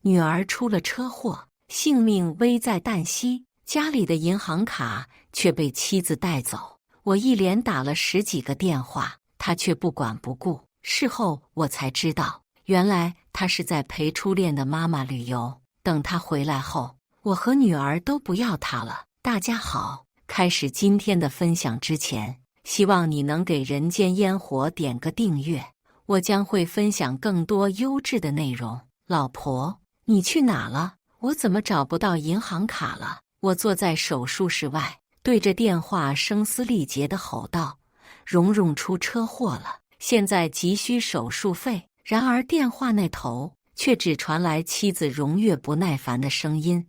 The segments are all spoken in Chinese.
女儿出了车祸，性命危在旦夕，家里的银行卡却被妻子带走。我一连打了10几个电话，他却不管不顾。事后我才知道，原来他是在陪初恋的妈妈旅游。等他回来后，我和女儿都不要他了。大家好，开始今天的分享之前，希望你能给人间烟火点个订阅，我将会分享更多优质的内容。老婆，你去哪了？我怎么找不到银行卡了？我坐在手术室外，对着电话声嘶力竭地吼道：蓉蓉出车祸了，现在急需手术费。然而电话那头却只传来妻子荣月不耐烦的声音：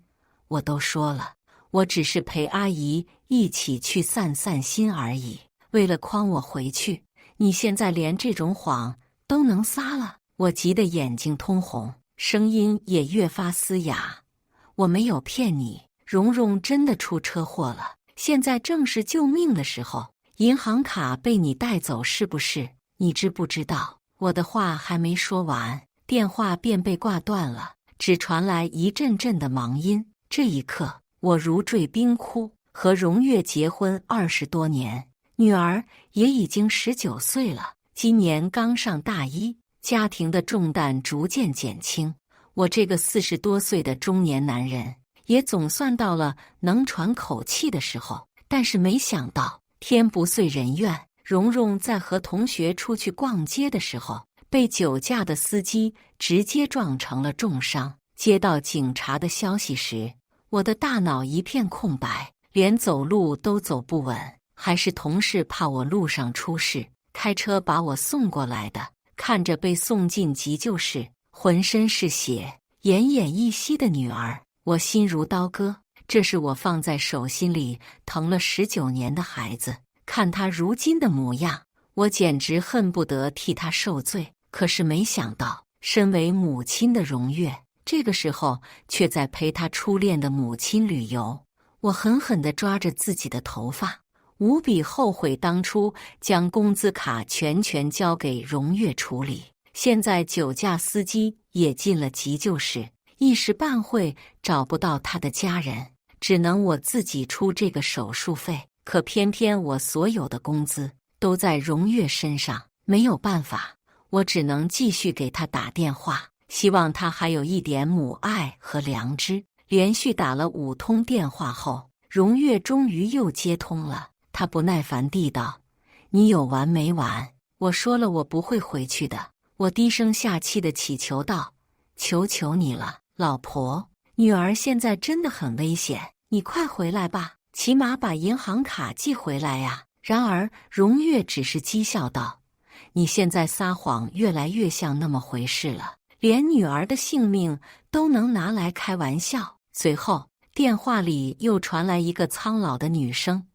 我都说了，我只是陪阿姨一起去散散心而已，为了诓我回去，你现在连这种谎都能撒了？我急得眼睛通红，声音也越发嘶哑。我没有骗你，蓉蓉真的出车祸了，现在正是救命的时候，银行卡被你带走是不是？你知不知道？我的话还没说完，电话便被挂断了，只传来一阵阵的忙音。这一刻，我如坠冰窟。和荣月结婚20多年，女儿也已经19岁了，今年刚上大一，家庭的重担逐渐减轻。我这个40多岁的中年男人，也总算到了能喘口气的时候。但是没想到，天不遂人愿，蓉蓉在和同学出去逛街的时候，被酒驾的司机直接撞成了重伤。接到警察的消息时，我的大脑一片空白，连走路都走不稳。还是同事怕我路上出事，开车把我送过来的。看着被送进急救室，浑身是血，奄奄一息的女儿，我心如刀割。这是我放在手心里疼了19年的孩子，看他如今的模样，我简直恨不得替他受罪。可是没想到，身为母亲的荣月，这个时候却在陪他初恋的母亲旅游。我狠狠地抓着自己的头发，无比后悔当初将工资卡全交给荣月处理。现在酒驾司机也进了急救室，一时半会找不到他的家人，只能我自己出这个手术费。可偏偏我所有的工资都在荣月身上，没有办法，我只能继续给他打电话，希望他还有一点母爱和良知。连续打了5通电话后，荣月终于又接通了。他不耐烦地道：你有完没完？我说了我不会回去的。我低声下气地祈求道：求求你了，老婆，女儿现在真的很危险，你快回来吧，起码把银行卡寄回来呀。然而荣月只是讥笑道：你现在撒谎越来越像那么回事了，连女儿的性命都能拿来开玩笑。随后电话里又传来一个苍老的女声：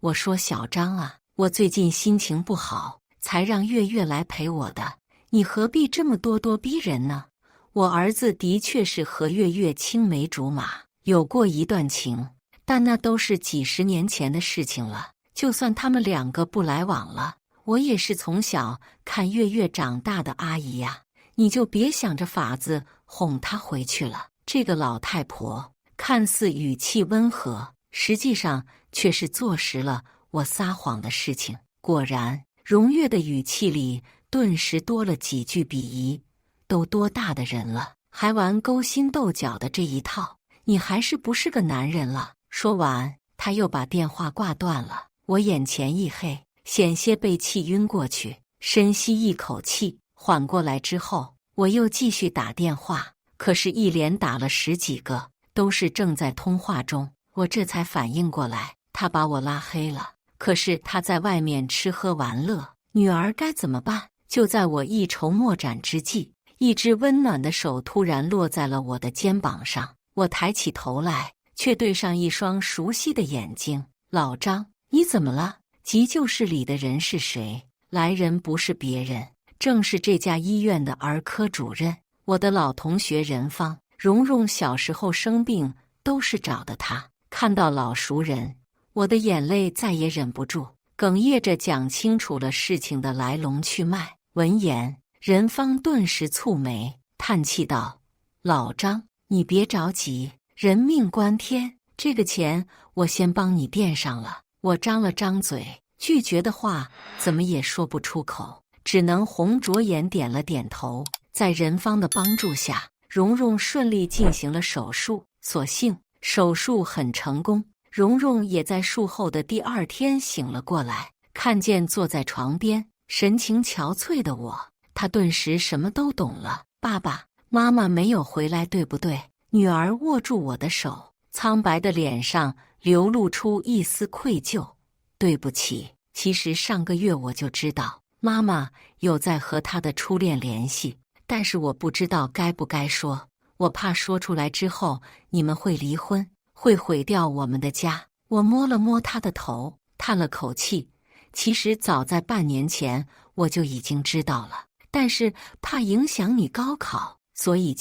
我说小张啊，我最近心情不好，才让月月来陪我的，你何必这么咄逼人呢？我儿子的确是和月月青梅竹马，有过一段情，但那都是几10年前的事情了。就算他们2个不来往了，我也是从小看月月长大的阿姨呀，你就别想着法子哄她回去了。这个老太婆看似语气温和，实际上却是坐实了我撒谎的事情。果然，荣月的语气里顿时多了几句鄙夷：都多大的人了，还玩勾心斗角的这一套，你还是不是个男人了？说完，他又把电话挂断了。我眼前一黑，险些被气晕过去。深吸一口气，缓过来之后，我又继续打电话，可是一连打了10几个，都是正在通话中。我这才反应过来，他把我拉黑了。可是他在外面吃喝玩乐，女儿该怎么办？就在我一筹莫展之际，一只温暖的手突然落在了我的肩膀上。我抬起头来，却对上一双熟悉的眼睛。老张，你怎么了？急救室里的人是谁？来人不是别人，正是这家医院的儿科主任，我的老同学任芳。蓉蓉小时候生病都是找的他。看到老熟人，我的眼泪再也忍不住，哽咽着讲清楚了事情的来龙去脉。闻言，任芳顿时蹙眉，叹气道：老张，你别着急，人命关天，这个钱我先帮你垫上了。我张了张嘴，拒绝的话怎么也说不出口，只能红着眼点了点头。在任芳的帮助下，蓉蓉顺利进行了手术，所幸手术很成功。蓉蓉也在术后的第2天醒了过来，看见坐在床边神情憔悴的我，她顿时什么都懂了。爸爸妈妈没有回来，对不对？女儿握住我的手，苍白的脸上流露出一丝愧疚。对不起，其实上个月我就知道妈妈有在和她的初恋联系，但是我不知道该不该说，我怕说出来之后你们会离婚，会毁掉我们的家。我摸了摸她的头，叹了口气。其实早在半年前我就已经知道了，但是怕影响你高考，所以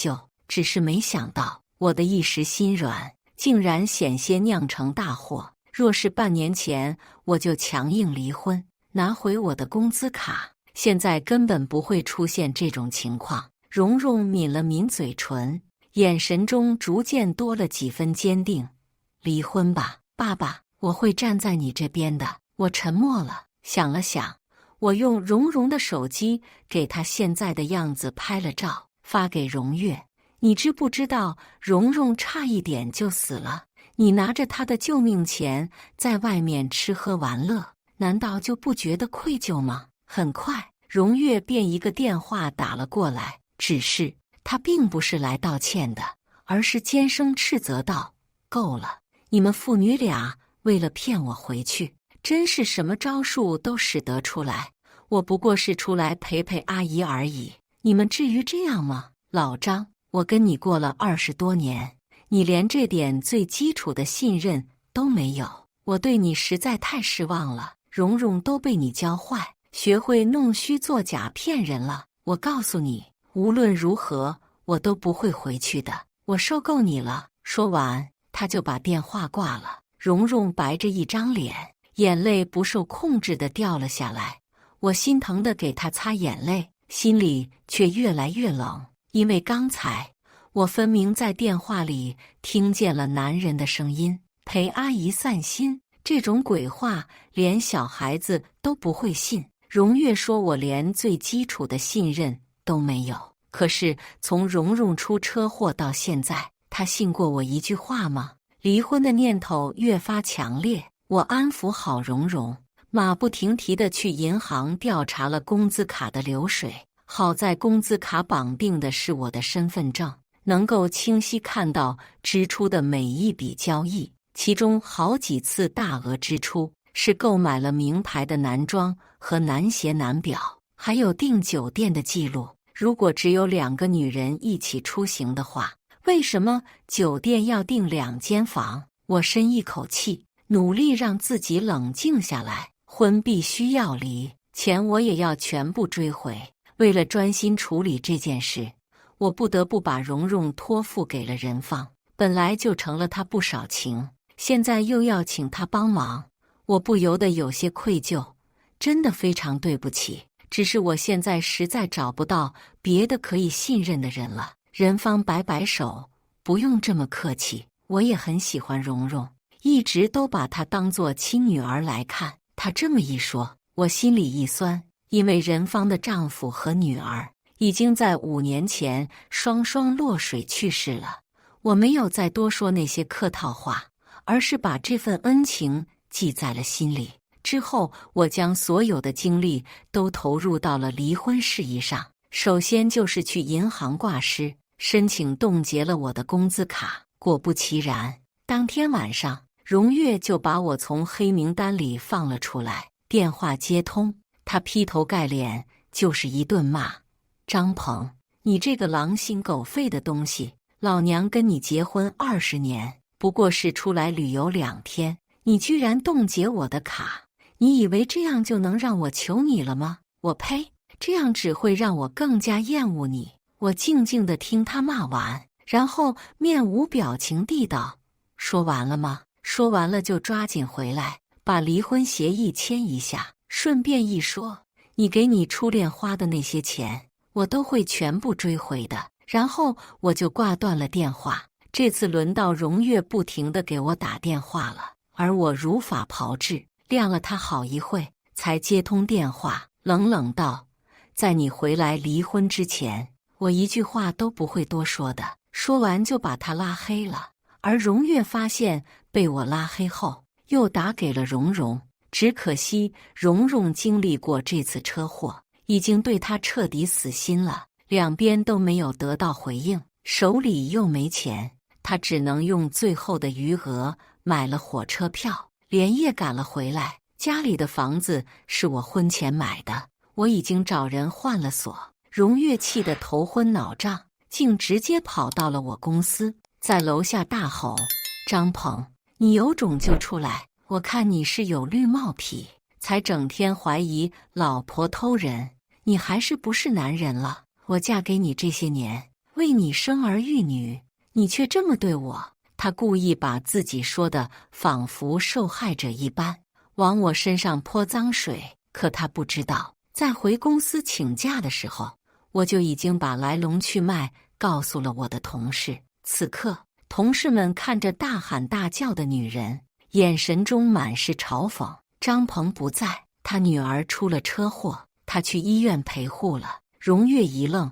只是没想到我的一时心软，竟然险些酿成大祸。若是半年前我就强硬离婚，拿回我的工资卡，现在根本不会出现这种情况。蓉蓉抿了抿嘴唇，眼神中逐渐多了几分坚定。离婚吧，爸爸，我会站在你这边的。我沉默了，想了想，我用蓉蓉的手机给她现在的样子拍了照，发给蓉月。你知不知道蓉蓉差一点就死了？你拿着她的救命钱在外面吃喝玩乐，难道就不觉得愧疚吗？很快，蓉月便一个电话打了过来，只是她并不是来道歉的，而是尖声斥责道：够了，你们父女俩为了骗我回去，真是什么招数都使得出来。我不过是出来陪陪阿姨而已，你们至于这样吗？老张，我跟你过了20多年，你连这点最基础的信任都没有，我对你实在太失望了。蓉蓉都被你教坏，学会弄虚作假骗人了。我告诉你，无论如何我都不会回去的，我受够你了。说完，他就把电话挂了。蓉蓉白着一张脸，眼泪不受控制地掉了下来。我心疼地给她擦眼泪，心里却越来越冷，因为刚才我分明在电话里听见了男人的声音，陪阿姨散心。这种鬼话连小孩子都不会信。蓉月说我连最基础的信任都没有，可是从蓉蓉出车祸到现在，她信过我一句话吗？离婚的念头越发强烈，我安抚好蓉蓉，马不停蹄地去银行调查了工资卡的流水。好在工资卡绑定的是我的身份证，能够清晰看到支出的每一笔交易，其中好几次大额支出是购买了名牌的男装和男鞋男表，还有订酒店的记录。如果只有2个女人一起出行的话，为什么酒店要订2间房？我深一口气，努力让自己冷静下来。婚必须要离，钱我也要全部追回。为了专心处理这件事，我不得不把蓉蓉托付给了任芳，本来就成了她不少情，现在又要请她帮忙，我不由得有些愧疚，真的非常对不起。只是我现在实在找不到别的可以信任的人了。任芳摆摆手，不用这么客气，我也很喜欢蓉蓉，一直都把她当作亲女儿来看。她这么一说，我心里一酸，因为任芳的丈夫和女儿已经在5年前双双落水去世了。我没有再多说那些客套话，而是把这份恩情记在了心里。之后，我将所有的精力都投入到了离婚事宜上。首先就是去银行挂失，申请冻结了我的工资卡。果不其然，当天晚上，蓉月就把我从黑名单里放了出来。电话接通，他劈头盖脸就是一顿骂：张鹏，你这个狼心狗肺的东西，老娘跟你结婚20年，不过是出来旅游2天，你居然冻结我的卡，你以为这样就能让我求你了吗？我呸！这样只会让我更加厌恶你。我静静地听他骂完，然后面无表情地道：说完了吗？说完了就抓紧回来，把离婚协议签一下，顺便一说，你给你初恋花的那些钱，我都会全部追回的。然后我就挂断了电话。这次轮到荣月不停地给我打电话了，而我如法炮制，晾了他好一会，才接通电话，冷冷道：“在你回来离婚之前，我一句话都不会多说的。”说完就把他拉黑了。而荣月发现被我拉黑后，又打给了蓉蓉，只可惜蓉蓉经历过这次车祸，已经对他彻底死心了，两边都没有得到回应，手里又没钱，他只能用最后的余额买了火车票，连夜赶了回来。家里的房子是我婚前买的，我已经找人换了锁。荣月气得头昏脑胀，竟直接跑到了我公司，在楼下大吼：“张鹏，你有种就出来！我看你是有绿帽癖，才整天怀疑老婆偷人，你还是不是男人了？我嫁给你这些年，为你生儿育女，你却这么对我。”他故意把自己说的仿佛受害者一般，往我身上泼脏水。可他不知道，在回公司请假的时候，我就已经把来龙去脉告诉了我的同事。此刻，同事们看着大喊大叫的女人，眼神中满是嘲讽。张鹏不在，他女儿出了车祸，他去医院陪护了。荣月一愣，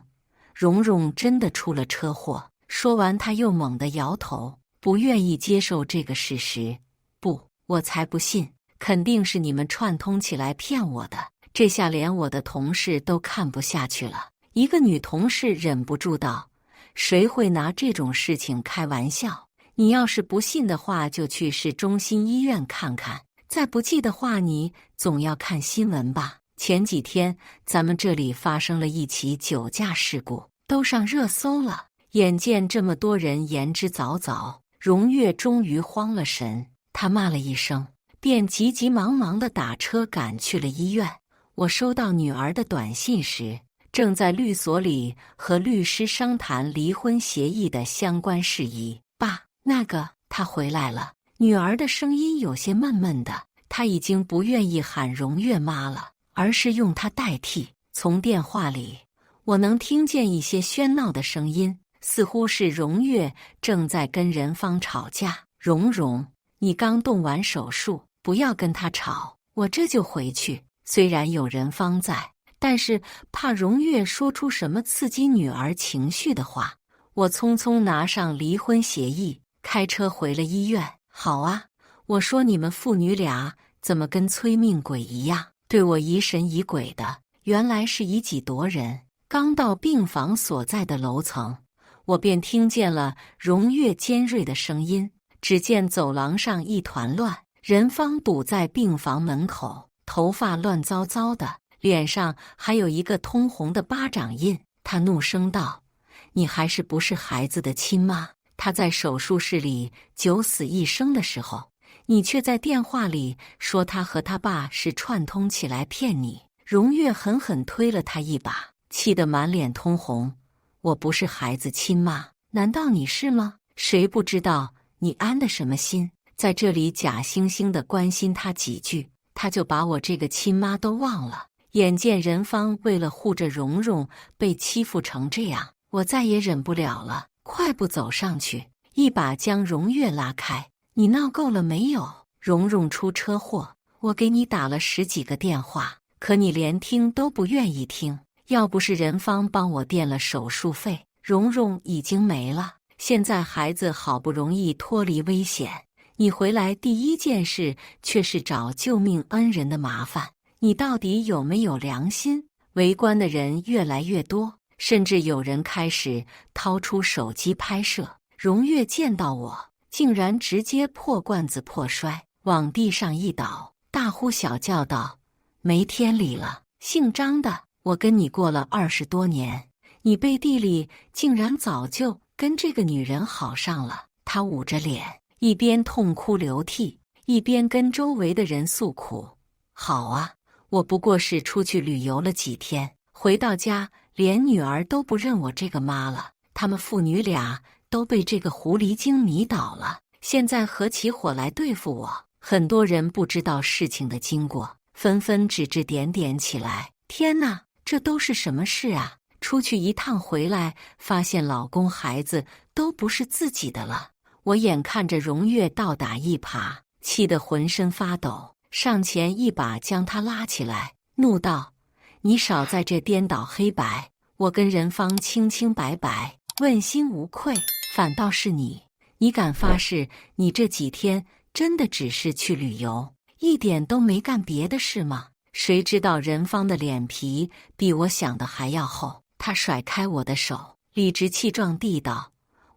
蓉蓉真的出了车祸？说完，他又猛地摇头，不愿意接受这个事实。不，我才不信，肯定是你们串通起来骗我的。这下连我的同事都看不下去了。一个女同事忍不住道：“谁会拿这种事情开玩笑？你要是不信的话，就去市中心医院看看。再不济的话，你总要看新闻吧？前几天咱们这里发生了一起酒驾事故，都上热搜了。”眼见这么多人言之凿凿，荣月终于慌了神，他骂了一声，便急急忙忙地打车赶去了医院。我收到女儿的短信时，正在律所里和律师商谈离婚协议的相关事宜。爸，他回来了。女儿的声音有些闷闷的，她已经不愿意喊荣月妈了，而是用她代替。从电话里，我能听见一些喧闹的声音，似乎是荣月正在跟人方吵架。蓉蓉，你刚动完手术，不要跟他吵，我这就回去。虽然有人方在，但是怕荣月说出什么刺激女儿情绪的话，我匆匆拿上离婚协议，开车回了医院。好啊，我说你们父女俩怎么跟催命鬼一样，对我疑神疑鬼的，原来是以己夺人。刚到病房所在的楼层，我便听见了荣月尖锐的声音。只见走廊上一团乱，任芳堵在病房门口，头发乱糟糟的，脸上还有一个通红的巴掌印。她怒声道：“你还是不是孩子的亲妈？他在手术室里九死一生的时候，你却在电话里说他和他爸是串通起来骗你。”荣月狠狠推了他一把，气得满脸通红。我不是孩子亲妈，难道你是吗？谁不知道你安的什么心，在这里假惺惺地关心他几句，他就把我这个亲妈都忘了。眼见任芳为了护着蓉蓉被欺负成这样，我再也忍不了了，快步走上去，一把将荣月拉开。你闹够了没有？蓉蓉出车祸，我给你打了10几个电话，可你连听都不愿意听。要不是任芳帮我垫了手术费，蓉蓉已经没了。现在孩子好不容易脱离危险，你回来第一件事却是找救命恩人的麻烦，你到底有没有良心？围观的人越来越多，甚至有人开始掏出手机拍摄。荣月见到我，竟然直接破罐子破摔，往地上一倒，大呼小叫道：“没天理了！姓张的，我跟你过了20多年，你背地里竟然早就跟这个女人好上了。”他捂着脸，一边痛哭流涕，一边跟周围的人诉苦。好啊，我不过是出去旅游了几天，回到家连女儿都不认我这个妈了，他们父女俩都被这个狐狸精迷倒了，现在合起伙来对付我。很多人不知道事情的经过，纷纷指指点点起来。天哪，这都是什么事啊？出去一趟回来，发现老公孩子都不是自己的了。我眼看着荣月倒打一耙，气得浑身发抖，上前一把将她拉起来，怒道：“你少在这颠倒黑白！我跟任芳清清白白，问心无愧，反倒是你敢发誓，你这几天真的只是去旅游，一点都没干别的事吗？”谁知道任芳的脸皮比我想的还要厚，她甩开我的手，理直气壮地道：“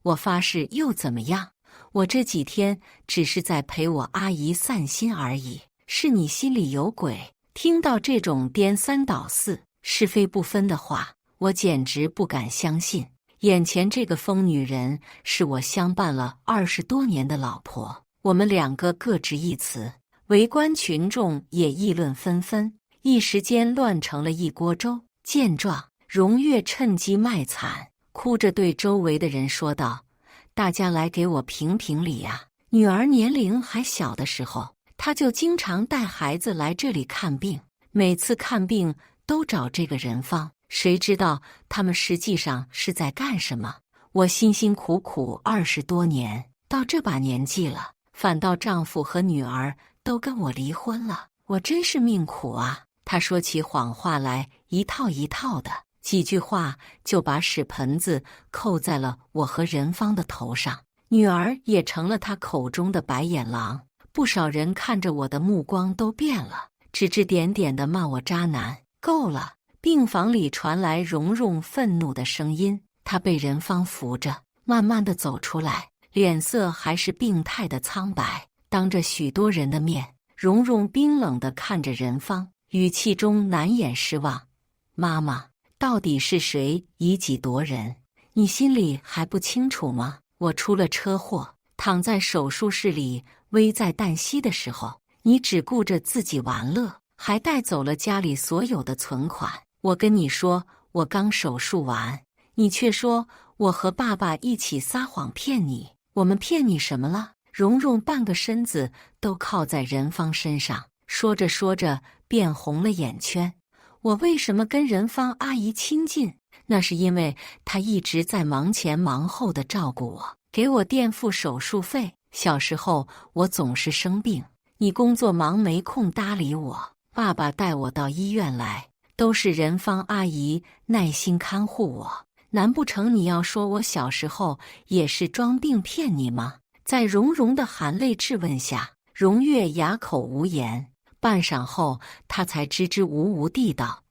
我发誓又怎么样？我这几天只是在陪我阿姨散心而已，是你心里有鬼。”听到这种颠三倒四、是非不分的话，我简直不敢相信，眼前这个疯女人是我相伴了20多年的老婆。我们两个各执一词，围观群众也议论纷纷，一时间乱成了一锅粥。见状，荣月趁机卖惨，哭着对周围的人说道：“大家来给我评评理呀！女儿年龄还小的时候，她就经常带孩子来这里看病，每次看病都找这个任芳，谁知道他们实际上是在干什么？我辛辛苦苦20多年，到这把年纪了，反倒丈夫和女儿都跟我离婚了，我真是命苦啊！”她说起谎话来一套一套的，几句话就把屎盆子扣在了我和任芳的头上，女儿也成了她口中的白眼狼。不少人看着我的目光都变了，指指点点地骂我渣男。够了！病房里传来蓉蓉愤怒的声音，她被任芳扶着，慢慢地走出来，脸色还是病态的苍白。当着许多人的面，蓉蓉冰冷地看着任芳，语气中难掩失望：“妈妈，到底是谁以己夺人？你心里还不清楚吗？我出了车祸，躺在手术室里危在旦夕的时候，你只顾着自己玩乐，还带走了家里所有的存款。我跟你说我刚手术完，你却说我和爸爸一起撒谎骗你。我们骗你什么了？”蓉蓉半个身子都靠在任芳身上，说着说着便红了眼圈。我为什么跟任芳阿姨亲近？那是因为她一直在忙前忙后的照顾我，给我垫付手术费。小时候我总是生病，你工作忙没空搭理我，爸爸带我到医院来，都是任芳阿姨耐心看护我。难不成你要说我小时候也是装病骗你吗？在蓉蓉的含泪质问下，荣月哑口无言。半晌后，她才支支吾吾地道：“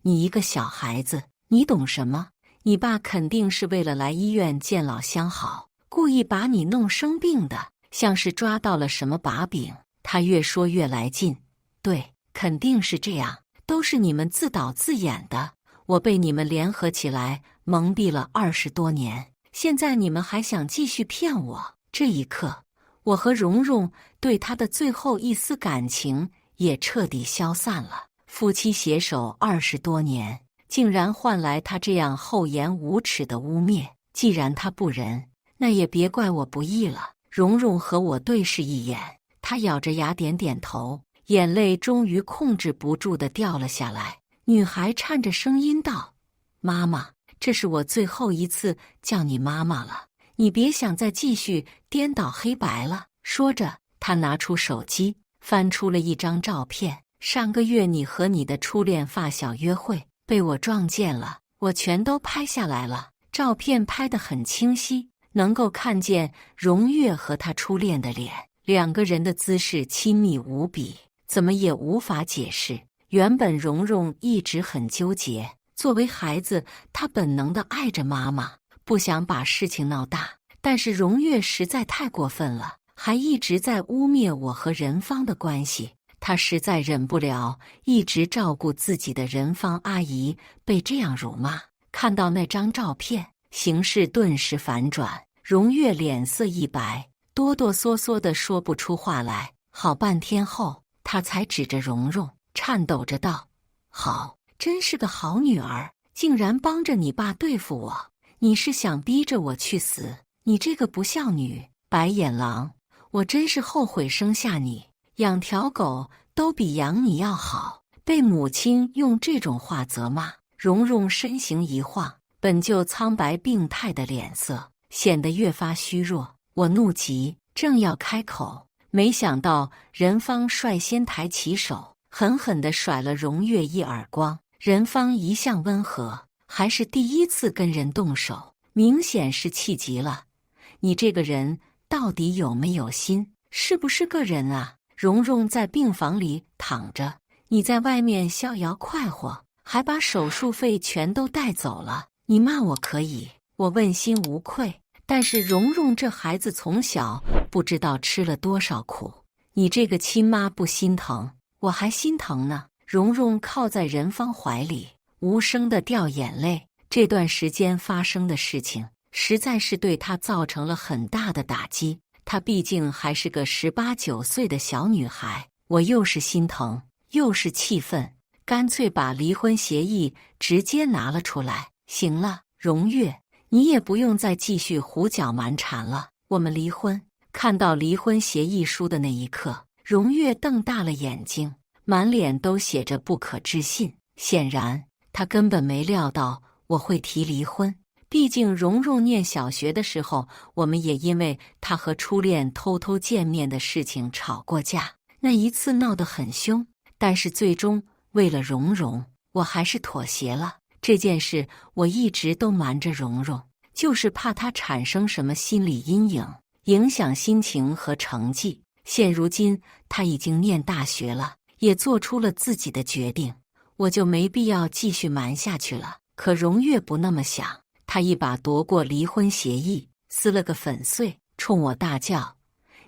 你一个小孩子，你懂什么？你爸肯定是为了来医院见老相好，故意把你弄生病的，像是抓到了什么把柄。”她越说越来劲：“对，肯定是这样，都是你们自导自演的。我被你们联合起来蒙蔽了20多年，现在你们还想继续骗我。”这一刻，我和蓉蓉对他的最后一丝感情也彻底消散了。夫妻携手20多年，竟然换来他这样厚颜无耻的污蔑。既然他不仁，那也别怪我不义了。蓉蓉和我对视一眼，她咬着牙点点头，眼泪终于控制不住地掉了下来。女孩颤着声音道：“妈妈，这是我最后一次叫你妈妈了。你别想再继续颠倒黑白了。”说着，他拿出手机，翻出了一张照片。上个月你和你的初恋发小约会，被我撞见了，我全都拍下来了。照片拍得很清晰，能够看见荣月和他初恋的脸，两个人的姿势亲密无比，怎么也无法解释。原本蓉蓉一直很纠结，作为孩子，她本能地爱着妈妈，不想把事情闹大，但是荣月实在太过分了，还一直在污蔑我和任芳的关系。她实在忍不了一直照顾自己的任芳阿姨被这样辱骂。看到那张照片，形势顿时反转，荣月脸色一白，哆哆嗦嗦地说不出话来。好半天后，她才指着蓉蓉，颤抖着道：“好，真是个好女儿，竟然帮着你爸对付我。你是想逼着我去死？你这个不孝女，白眼狼！我真是后悔生下你，养条狗都比养你要好。”被母亲用这种话责骂，蓉蓉身形一晃，本就苍白病态的脸色显得越发虚弱。我怒极，正要开口，没想到任芳率先抬起手，狠狠地甩了荣月一耳光。任芳一向温和，还是第一次跟人动手，明显是气急了。你这个人到底有没有心？是不是个人啊？蓉蓉在病房里躺着，你在外面逍遥快活，还把手术费全都带走了。你骂我可以，我问心无愧。但是蓉蓉这孩子从小不知道吃了多少苦，你这个亲妈不心疼，我还心疼呢。蓉蓉靠在任芳怀里，无声地掉眼泪。这段时间发生的事情，实在是对她造成了很大的打击。她毕竟还是个18、19岁的小女孩，我又是心疼，又是气愤，干脆把离婚协议直接拿了出来。行了，荣月，你也不用再继续胡搅蛮缠了，我们离婚。看到离婚协议书的那一刻，荣月瞪大了眼睛，满脸都写着不可置信。显然，她根本没料到我会提离婚。毕竟蓉蓉念小学的时候，我们也因为她和初恋偷偷见面的事情吵过架，那一次闹得很凶。但是最终为了蓉蓉，我还是妥协了。这件事我一直都瞒着蓉蓉，就是怕她产生什么心理阴影，影响心情和成绩。现如今她已经念大学了，也做出了自己的决定，我就没必要继续瞒下去了。可荣月不那么想，她一把夺过离婚协议，撕了个粉碎，冲我大叫：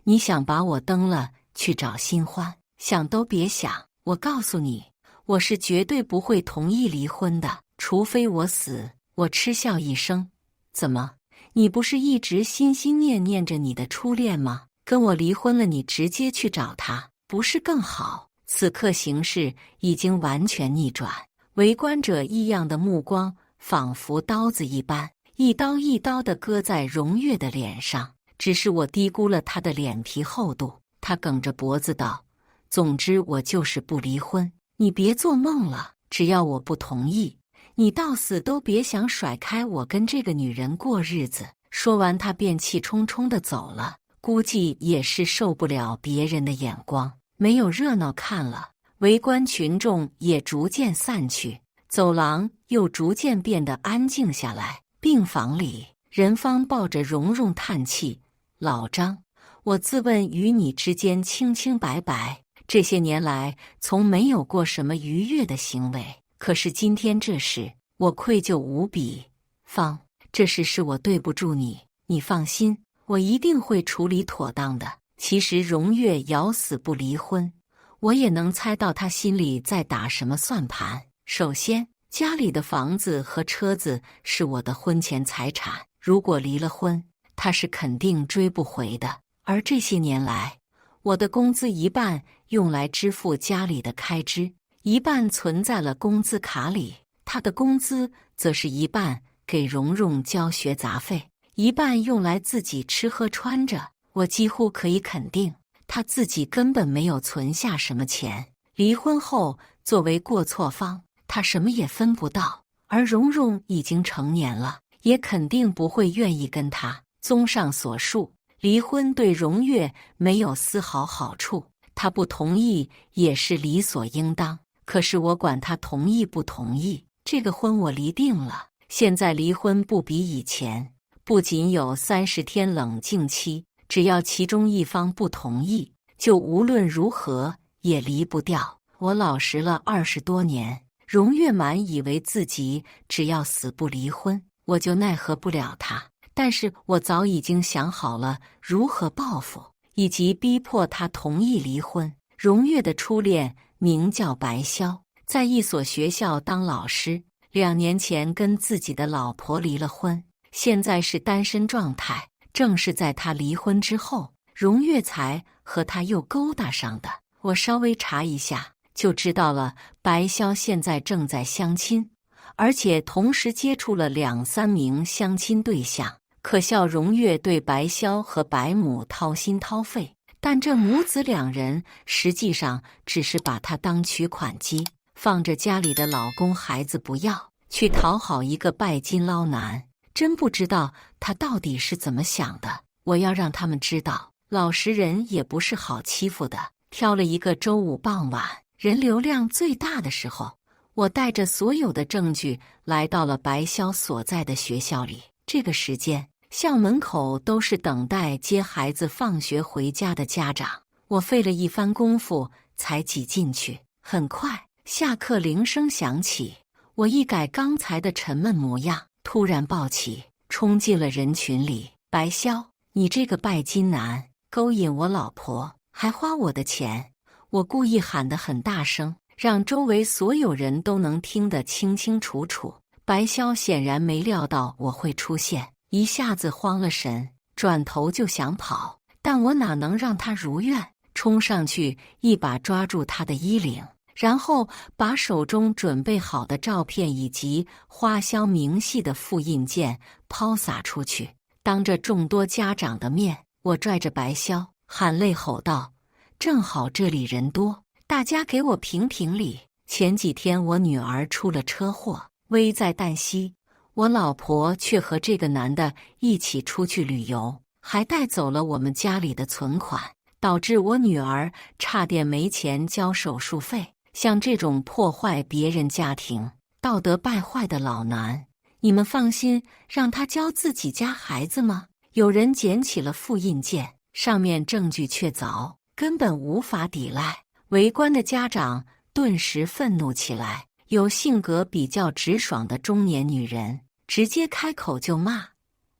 你想把我蹬了去找新欢？想都别想！我告诉你，我是绝对不会同意离婚的，除非我死。我嗤笑一声：怎么，你不是一直心心念念着你的初恋吗？跟我离婚了，你直接去找他，不是更好？此刻形势已经完全逆转，围观者异样的目光仿佛刀子一般，一刀一刀地割在荣月的脸上。只是我低估了他的脸皮厚度，他梗着脖子道：总之我就是不离婚，你别做梦了，只要我不同意，你到死都别想甩开我跟这个女人过日子。说完他便气冲冲地走了，估计也是受不了别人的眼光，没有热闹看了。围观群众也逐渐散去，走廊又逐渐变得安静下来。病房里，任芳抱着蓉蓉叹气：老张，我自问与你之间清清白白，这些年来从没有过什么逾越的行为，可是今天这事，我愧疚无比。芳，这事是我对不住你，你放心，我一定会处理妥当的。其实荣月咬死不离婚，我也能猜到他心里在打什么算盘。首先，家里的房子和车子是我的婚前财产，如果离了婚，他是肯定追不回的。而这些年来，我的工资一半用来支付家里的开支，一半存在了工资卡里，他的工资则是一半给蓉蓉交学杂费，一半用来自己吃喝穿着。我几乎可以肯定，他自己根本没有存下什么钱。离婚后，作为过错方，他什么也分不到。而蓉蓉已经成年了，也肯定不会愿意跟他。综上所述，离婚对荣月没有丝毫好处，他不同意也是理所应当。可是我管他同意不同意，这个婚我离定了。现在离婚不比以前，不仅有30天冷静期，只要其中一方不同意，就无论如何也离不掉。我老实了20多年，荣月满以为自己只要死不离婚，我就奈何不了他。但是我早已经想好了如何报复，以及逼迫他同意离婚。荣月的初恋名叫白潇，在一所学校当老师，2年前跟自己的老婆离了婚，现在是单身状态。正是在他离婚之后，荣月才和他又勾搭上的。我稍微查一下就知道了，白潇现在正在相亲，而且同时接触了2、3名相亲对象。可笑荣月对白潇和白母掏心掏肺，但这母子2人实际上只是把她当取款机，放着家里的老公孩子不要，去讨好一个拜金捞男，真不知道他到底是怎么想的。我要让他们知道，老实人也不是好欺负的。挑了一个周五傍晚，人流量最大的时候，我带着所有的证据来到了白潇所在的学校里。这个时间，校门口都是等待接孩子放学回家的家长。我费了一番功夫才挤进去。很快，下课铃声响起，我一改刚才的沉闷模样，突然抱起，冲进了人群里。白潇，你这个拜金男，勾引我老婆，还花我的钱！我故意喊得很大声，让周围所有人都能听得清清楚楚。白潇显然没料到我会出现，一下子慌了神，转头就想跑，但我哪能让他如愿，冲上去一把抓住他的衣领，然后把手中准备好的照片以及花销明细的复印件抛洒出去。当着众多家长的面，我拽着白潇，含泪吼道：正好这里人多，大家给我评评理。前几天我女儿出了车祸，危在旦夕，我老婆却和这个男的一起出去旅游，还带走了我们家里的存款，导致我女儿差点没钱交手术费。像这种破坏别人家庭、道德败坏的老男，你们放心让他教自己家孩子吗？有人捡起了复印件，上面证据确凿，根本无法抵赖。围观的家长顿时愤怒起来，有性格比较直爽的中年女人直接开口就骂：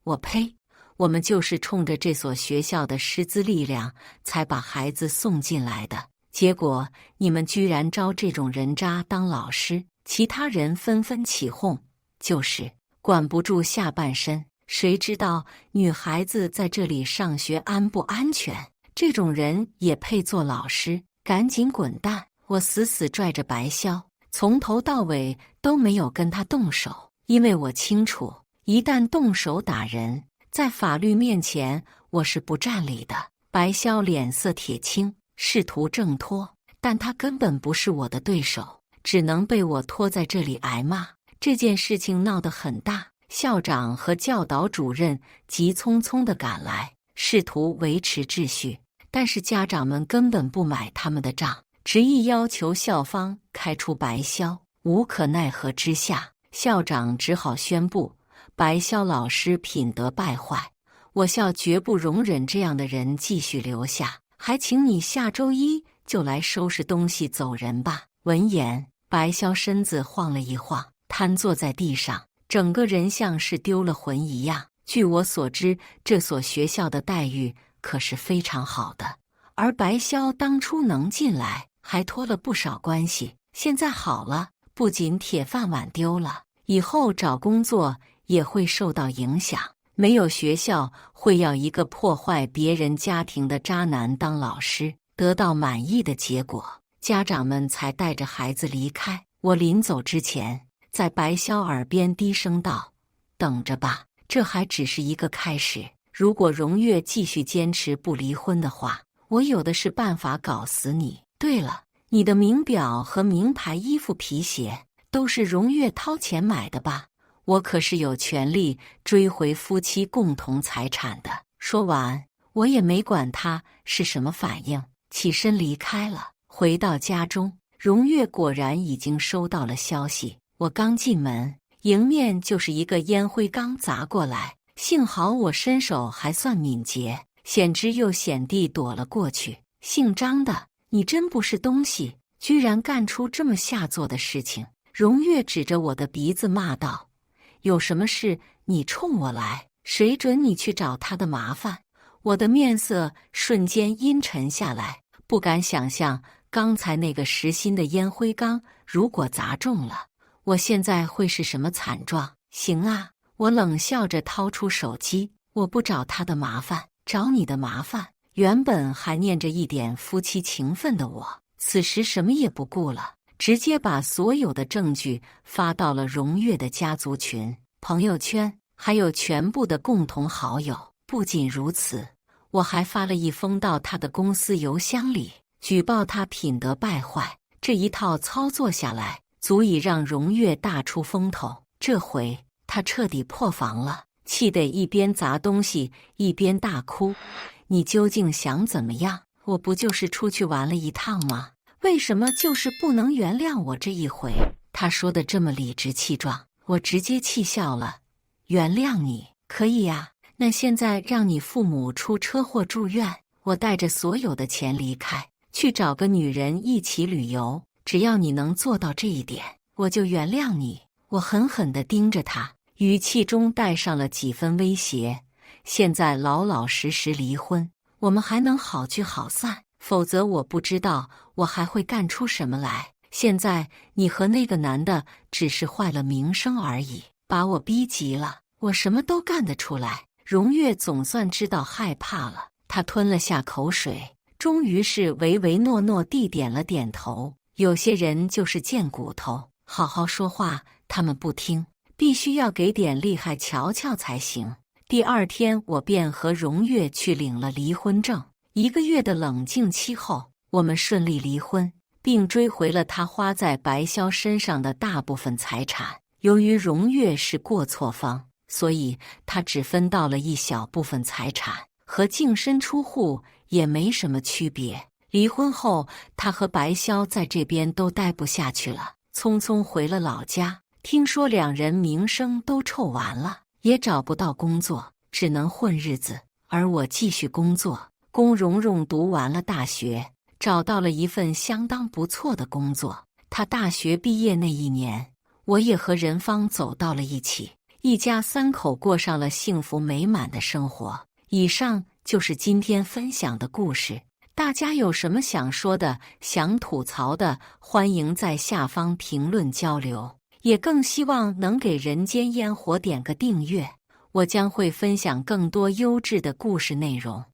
我呸！我们就是冲着这所学校的师资力量才把孩子送进来的，结果你们居然招这种人渣当老师。其他人纷纷起哄，就是管不住下半身，谁知道女孩子在这里上学安不安全？这种人也配做老师？赶紧滚蛋！我死死拽着白潇，从头到尾都没有跟他动手，因为我清楚，一旦动手打人，在法律面前我是不占理的。白潇脸色铁青，试图挣脱，但他根本不是我的对手，只能被我拖在这里挨骂。这件事情闹得很大，校长和教导主任急匆匆地赶来，试图维持秩序，但是家长们根本不买他们的账，执意要求校方开除白潇。无可奈何之下，校长只好宣布白潇老师品德败坏，我校绝不容忍这样的人继续留下，还请你下周一就来收拾东西走人吧。闻言，白潇身子晃了一晃，瘫坐在地上，整个人像是丢了魂一样。据我所知，这所学校的待遇可是非常好的，而白潇当初能进来，还托了不少关系。现在好了，不仅铁饭碗丢了，以后找工作也会受到影响。没有学校会要一个破坏别人家庭的渣男当老师。得到满意的结果，家长们才带着孩子离开。我临走之前，在白潇耳边低声道：等着吧，这还只是一个开始。如果荣月继续坚持不离婚的话，我有的是办法搞死你。对了，你的名表和名牌衣服皮鞋都是荣月掏钱买的吧？我可是有权利追回夫妻共同财产的。说完，我也没管他是什么反应，起身离开了。回到家中，荣月果然已经收到了消息。我刚进门，迎面就是一个烟灰缸砸过来，幸好我身手还算敏捷，险之又险地躲了过去。姓张的，你真不是东西，居然干出这么下作的事情！荣月指着我的鼻子骂道：有什么事你冲我来，谁准你去找他的麻烦？我的面色瞬间阴沉下来，不敢想象刚才那个实心的烟灰缸如果砸中了，我现在会是什么惨状？行啊，我冷笑着掏出手机，我不找他的麻烦，找你的麻烦。原本还念着一点夫妻情分的我，此时什么也不顾了，直接把所有的证据发到了荣月的家族群、朋友圈，还有全部的共同好友。不仅如此，我还发了一封到他的公司邮箱里，举报他品德败坏。这一套操作下来，足以让荣月大出风头。这回他彻底破防了，气得一边砸东西一边大哭。你究竟想怎么样？我不就是出去玩了一趟吗？为什么就是不能原谅我这一回？他说的这么理直气壮，我直接气笑了。原谅你可以呀，那现在让你父母出车祸住院，我带着所有的钱离开，去找个女人一起旅游，只要你能做到这一点，我就原谅你。我狠狠地盯着他，语气中带上了几分威胁。现在老老实实离婚，我们还能好聚好散，否则我不知道我还会干出什么来。现在你和那个男的只是坏了名声而已，把我逼急了，我什么都干得出来。荣月总算知道害怕了，他吞了下口水，终于是唯唯诺诺地点了点头。有些人就是贱骨头，好好说话他们不听，必须要给点厉害瞧瞧才行。第二天我便和荣月去领了离婚证，1个月的冷静期后，我们顺利离婚，并追回了他花在白潇身上的大部分财产。由于荣月是过错方，所以他只分到了一小部分财产，和净身出户也没什么区别。离婚后，他和白潇在这边都待不下去了，匆匆回了老家。听说两人名声都臭完了，也找不到工作，只能混日子。而我继续工作，龚蓉蓉读完了大学，找到了一份相当不错的工作。她大学毕业那一年，我也和任芳走到了一起，一家3口过上了幸福美满的生活。以上就是今天分享的故事，大家有什么想说的、想吐槽的，欢迎在下方评论交流。也更希望能给人间烟火点个订阅，我将会分享更多优质的故事内容。